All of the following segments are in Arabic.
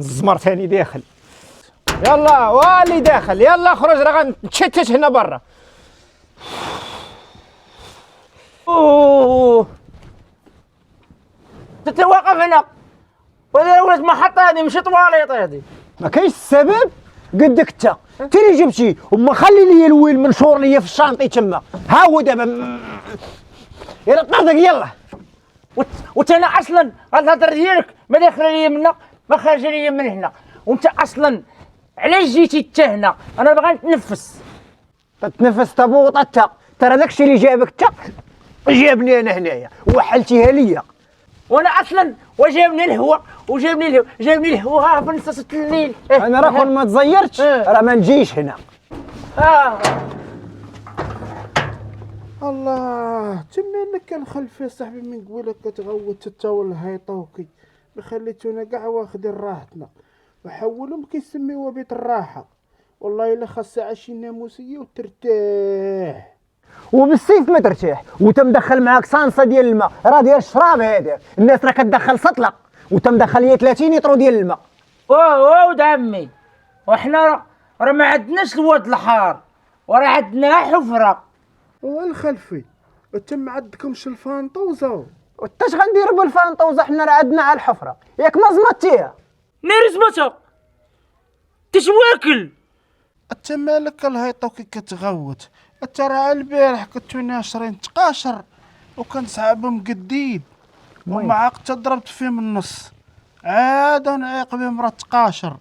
الزمر ثاني داخل. يلا واللي داخل، يلا خرج راه غنتشتت هنا برا. اوه انت واقف هنا وهذا ولد محطة، هذه ماشي طواليط هذه. ما كاينش السبب قدك انت اللي جبتي، وما خلي لي الويل منشور ليا في الشانطي تما. ها هو دابا يلا طردك يلا. وانت انا اصلا الهضره ديالك ما داخله ليا من هنا ما خارجه ليا من هنا، وانت اصلا علاش جيتي حتى هنا؟ انا باغي نتنفس. تتنفس تبوط انت، ترى داكشي اللي جابك انت جابني انا هنايا وحلتيها ليا. وانا اصلا وجابني الهواء جابني الهواء في نص الليل. انا راه كون ما تزيرتش راه ما نجيش هنا. الله تما لك كان خلفي صاحبي من قبيله كتغوت حتى والهيطوكي، ما خليتونا كاع واخدين راحتنا وحولهم كيسميوها بيت الراحه. والله الا خاصها شي ناموسيه وترتاح. وبالسيف ما ترتاح، وتمدخل معاك صانصه ديال الماء راه ديال الشراب هذاك. الناس راه كتدخل سطله وتمدخل ليا 30 لتر ديال الماء. ولد عمي، وحنا راه ما عندناش الواد الحار وراه عندنا حفره. والخلفي تم عندكمش الفانطوزه؟ وتاش غنديروا بالفانطوزه؟ حنا راه عندنا على الحفره ياك ما زمطتيها. ناري زمتها تشواكل. انت مالك الهيطوكي كتغوت؟ انت راه البارح كنتو ناشرين تقاشر وكنصعبهم قديد ومعاك تضربت فيه من النص، عاد نعيق بهم راه تقاشر.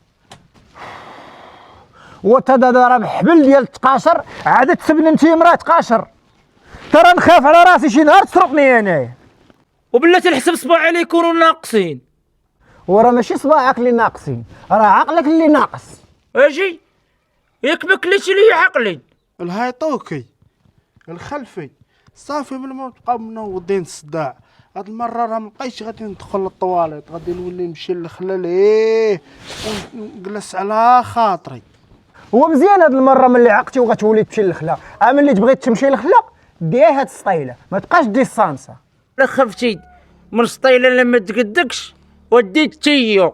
وتضرب حبل ديال التقاشر عاد تسبن انت مراه تقاشر. ترى نخاف على راسي شي نهار تسرقني انايا. وبلا تنحسب صباعي اللي يكونوا ناقصين. وراه ماشي صباعك اللي ناقصين، راه عقلك اللي ناقص. اجي ياك ما كليتش ليا عقلي. الهيطوكي الخلفي صافي من ما بقاو منوضين الصداع. هاد المره راه مبقيتش غادي ندخل للطواليط، غادي نولي نمشي للخلال ونجلس على خاطري. هو مزيان هاد المره ملي عقتي وغتولي تمشي للخلا، اما ملي تبغي تمشي للخلا ديها هاد السطيله، ما تبقاش دي الصانصه. لا خفتي من السطيله لما تقدكش وديت تيو،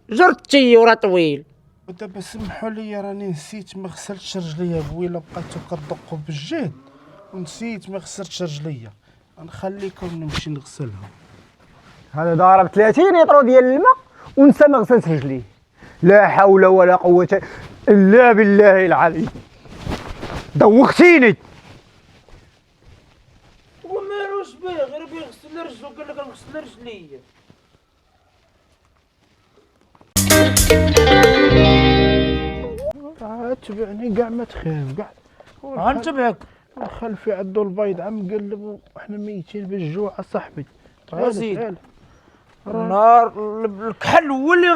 جرت تيو راه طويل. ودابا سمحوا لي راني نسيت ما غسلتش رجليا بويله، بقيتو كتدقوا بالجهد ونسيت ما غسلتش رجليا. نخليكم نمشي نغسلهم. هذا ضارب 30 لتر ديال الماء ونسى ما غسلت رجليه. لا حول ولا قوه الا بالله العلي. دوختيني. ومالوش بيه غير بيغسل رجلو، قال لك نغسل رجليا. تبعني كاع ما تخاف كاع. غنتبعك. خلفي عدو البيض عم نقلبوا وحنا ميتين بالجوع اصاحبي. زيد النار الكحل هو اللي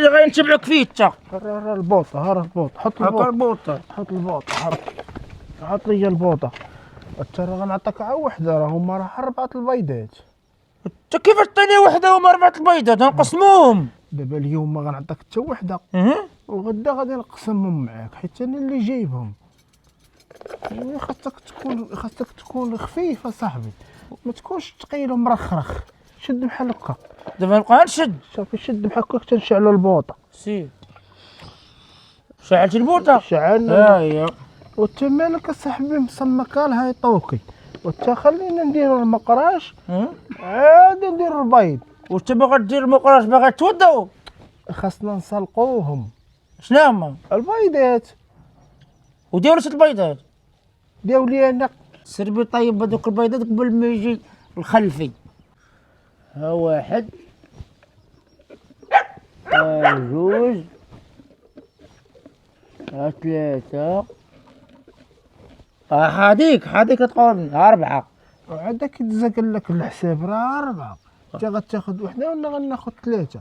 غينتبعك فيه انت. راه البوطه، ها راه البوطه. حط البوطه، حط البوطه، حط لي البوطه. انت راه غنعطيك عا وحده، راه هما راه 4 البيضات. انت كيفاش تعطيني وحده وما 4 البيضات؟ غنقسموهم. دابا اليوم ما غنعطيك حتى وحده، وغدا غادي نقسمهم معاك حيت انا اللي جايبهم. يعني خاصك تكون خفيف اصاحبي، ما تكونش ثقيل ومرخرخ. شد بحال هكا. دابا نبقى نشد. صافي شد بحال هكا تنشعلوا البوطه. سير شعلت البوطه. شعلنا. هي وانت مالك اصاحبي مسمك الهيطوكي؟ وانت خلينا نديروا المقراش عاد نديروا البيض. وانت باغا دير المقراش باغا تودو؟ خاصنا نسلقوهم. شنو هما البيضات؟ وديروا 6 بيضات. داولي انا. سربي طيب هذوك البيضات قبل ما يجي الخلفي. ها 1 ها 2 ها 3 هاديك تقول 4. وعندك يتزقل لك الحساب راه 4. انت غتاخذ وحده ولا غناخذ 3؟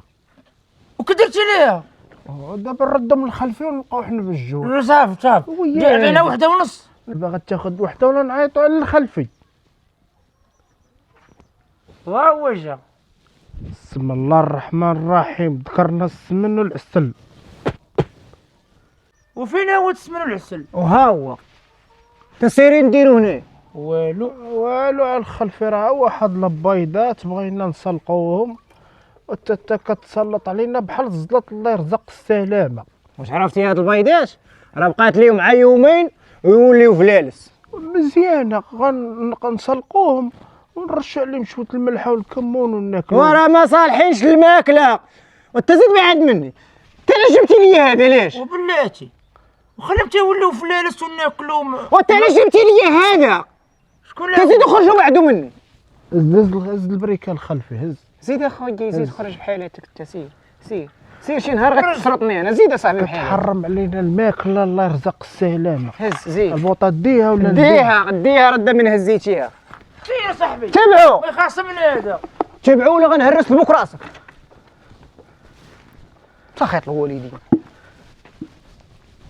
وكدرتي ليها؟ دابا نردهم للخلفي ونبقاو حنا بالجوع. صافي دير علينا 1.5. باغا تاخذ وحده ولا نعيطوا على الخلفي؟ ها هو جا. بسم الله الرحمن الرحيم. ذكرنا السمن والعسل. وفين هو السمن والعسل؟ وها هو تسيرين نديرو هنا والو على الخلفي راه واحد البيضات بغينا نسلقوهم وانت كتسلط علينا بحال الزلط. الله يرزق السلامه. واش عرفتي هاد البيضات راه بقات ليهم مع يومين ويوليو فلالس. مزيانه غنسلقوهم ونرشوا عليهم شويه الملح والكمون وناكلوا. وراه ما صالحينش الماكله وانت زيد بعاد مني. انت اللي جبتي لي هذا ليش؟ وبلاتي وخليهم تيوليو فلالس وناكلوهم. وانت اللي جبتي لي هذا. شكون اللي تزيد خرجوا بعدو مني. هز البريكه الخلفي هز. زيد اخويا زيد خرج بحالاتك انت سير سير سير شي نهار غتشرطني انا. زيد اصاحبي بحالك. تحرم علينا الماكله. الله يرزق السلامه. هز زيد البوطه ديها ولا ديها رد من هزيتيها. سير صاحبي تبعوا ما يخاصمني هذا. تبعوا ولا غنهرس بك راسك. سخيط الوالدين.